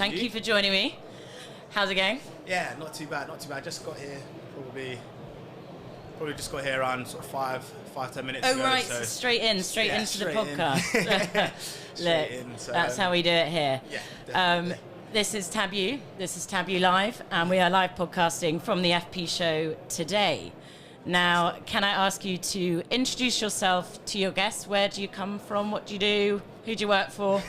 Thank you for joining me. How's it going? Yeah, not too bad, not too bad. Just got here, probably just got here around sort of 5-10 minutes ago. Oh, right, so straight into the podcast. Look, that's how we do it here. Yeah, definitely. This is Tabu Live, and we are live podcasting from the FP show today. Now, can I ask you to introduce yourself to your guests? Where do you come from? What do you do? Who do you work for?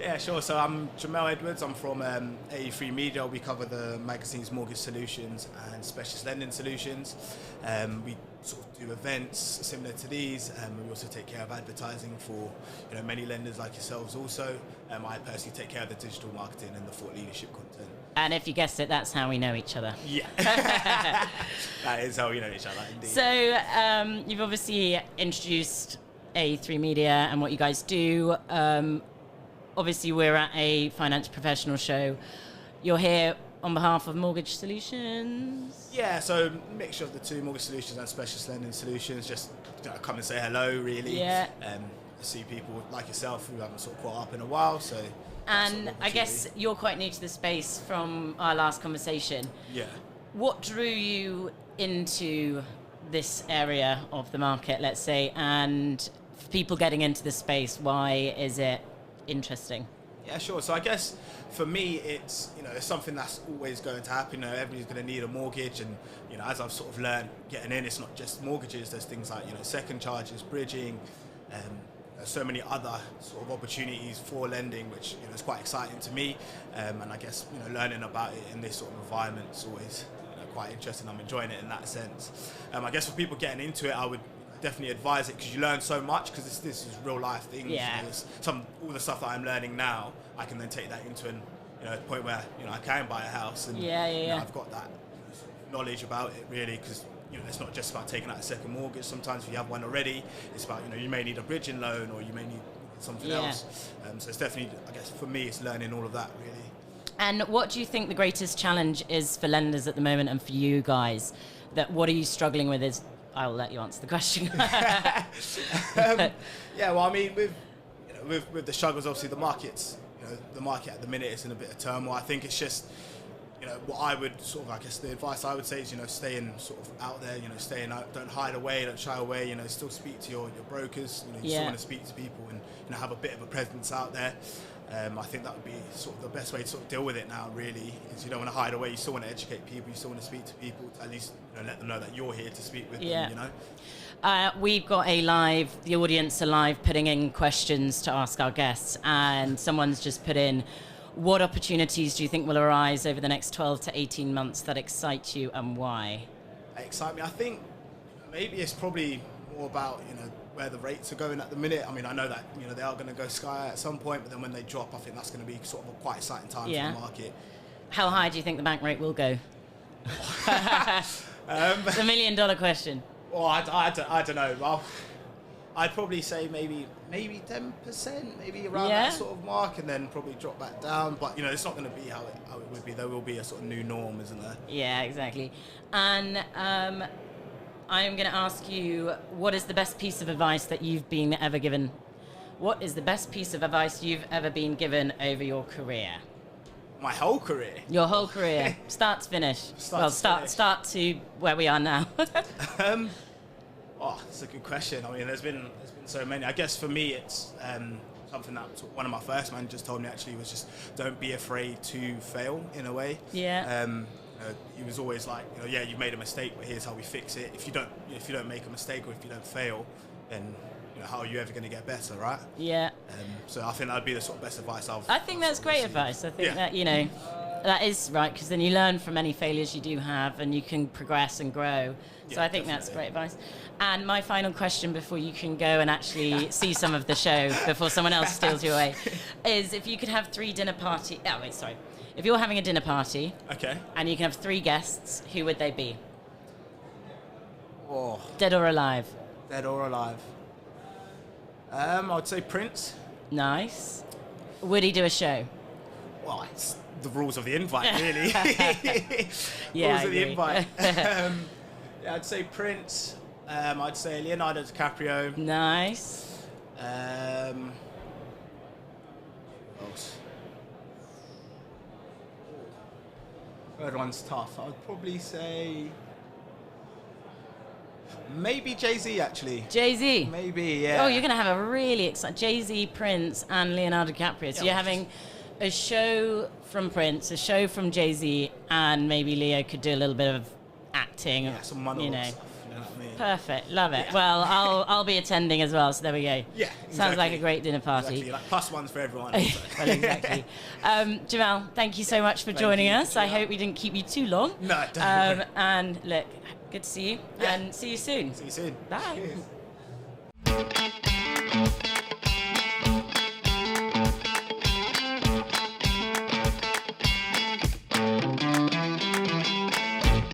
Yeah, sure. So I'm Jemel Edwards. I'm from AE3 Media. We cover the magazine's mortgage solutions and specialist lending solutions. We sort of do events similar to these. We also take care of advertising for many lenders like yourselves also. I personally take care of the digital marketing and the thought leadership content. And if you guessed it, that's how we know each other. Yeah. That is how we know each other, indeed. So you've obviously introduced AE3 Media and what you guys do. Obviously, we're at a finance professional show. You're here on behalf of Mortgage Solutions? Yeah, so mixture of the two, mortgage solutions and specialist lending solutions. Just come and say hello, really. Yeah. I see people like yourself who haven't sort of caught up in a while, so... And I guess you're quite new to the space from our last conversation. Yeah. What drew you into this area of the market, let's say, and for people getting into the space, why is it interesting? Yeah, sure. So I guess for me, it's it's something that's always going to happen. Everybody's going to need a mortgage, and as I've sort of learned getting in, it's not just mortgages. There's things like second charges, bridging, so many other sort of opportunities for lending, which is quite exciting to me. And I guess learning about it in this sort of environment is always quite interesting. I'm enjoying it in that sense. I guess for people getting into it, I would definitely advise it because you learn so much, because this is real life things. Yeah. All the stuff that I'm learning now, I can then take that into a point where I can buy a house, and I've got that knowledge about it really, because it's not just about taking out a second mortgage. Sometimes if you have one already, it's about you may need a bridging loan, or you may need something else. So it's definitely, I guess for me, it's learning all of that really. And what do you think the greatest challenge is for lenders at the moment, and for you guys? What are you struggling with? I'll let you answer the question. Yeah, well, I mean, with the struggles, obviously the market's, the market at the minute is in a bit of turmoil. I think it's just, what I would sort of, I guess the advice I would say is, staying sort of out there, staying out, don't hide away, don't shy away, still speak to your brokers, you still want to speak to people and, have a bit of a presence out there. I think that would be sort of the best way to sort of deal with it now, really, is you don't want to hide away. You still want to educate people. You still want to speak to people, to at least let them know that you're here to speak with them, We've got the audience are live putting in questions to ask our guests, and someone's just put in, what opportunities do you think will arise over the next 12 to 18 months that excite you, and why? Excite me? I think maybe it's probably more about, where the rates are going at the minute. I mean, I know that, they are going to go sky at some point, but then when they drop, I think that's going to be sort of a quite exciting time for the market. How high do you think the bank rate will go? It's $1 million question. Well, I don't know. Well, I'd probably say maybe 10%, maybe around that sort of mark, and then probably drop back down. But it's not going to be how it would be. There will be a sort of new norm, isn't there? Yeah, exactly. And I'm going to ask you, what is the best piece of advice that you've been ever given? What is the best piece of advice you've ever been given over your career? My whole career? Your whole career, start to finish. Start to where we are now. That's a good question. I mean, there's been so many. I guess for me, it's something that one of my first managers told me actually was just don't be afraid to fail in a way. Yeah. He was always like, you've made a mistake, but here's how we fix it. If you don't make a mistake, or if you don't fail, then how are you ever going to get better, right? Yeah. So I think that would be the sort of best advice I think that's great advice. I think that that is right, because then you learn from any failures you do have, and you can progress and grow. So I think that's great advice. And my final question before you can go and actually see some of the show before someone else steals you away is, if you could have if you're having a dinner party, and you can have 3 guests, who would they be? Dead or alive? Dead or alive. I would say Prince. Nice. Would he do a show? Well, it's the rules of the invite, really. Rules of the invite. I'd say Prince. I'd say Leonardo DiCaprio. Nice. Who else? Third one's tough. I'd probably say maybe Jay-Z, actually. Jay-Z? Maybe, yeah. Oh, you're going to have a really exciting... Jay-Z, Prince, and Leonardo DiCaprio. So you're having a show from Prince, a show from Jay-Z, and maybe Leo could do a little bit of acting. Yeah, some monologue stuff. You know what I mean? Perfect, love it. Yeah. Well, I'll be attending as well, so there we go. Yeah, exactly. Sounds like a great dinner party. Exactly, like plus ones for everyone. Well, exactly. Jamel, thank you so much for joining us. I hope we didn't keep you too long. No, definitely. And look, good to see you, and see you soon. See you soon. Bye. Cheers.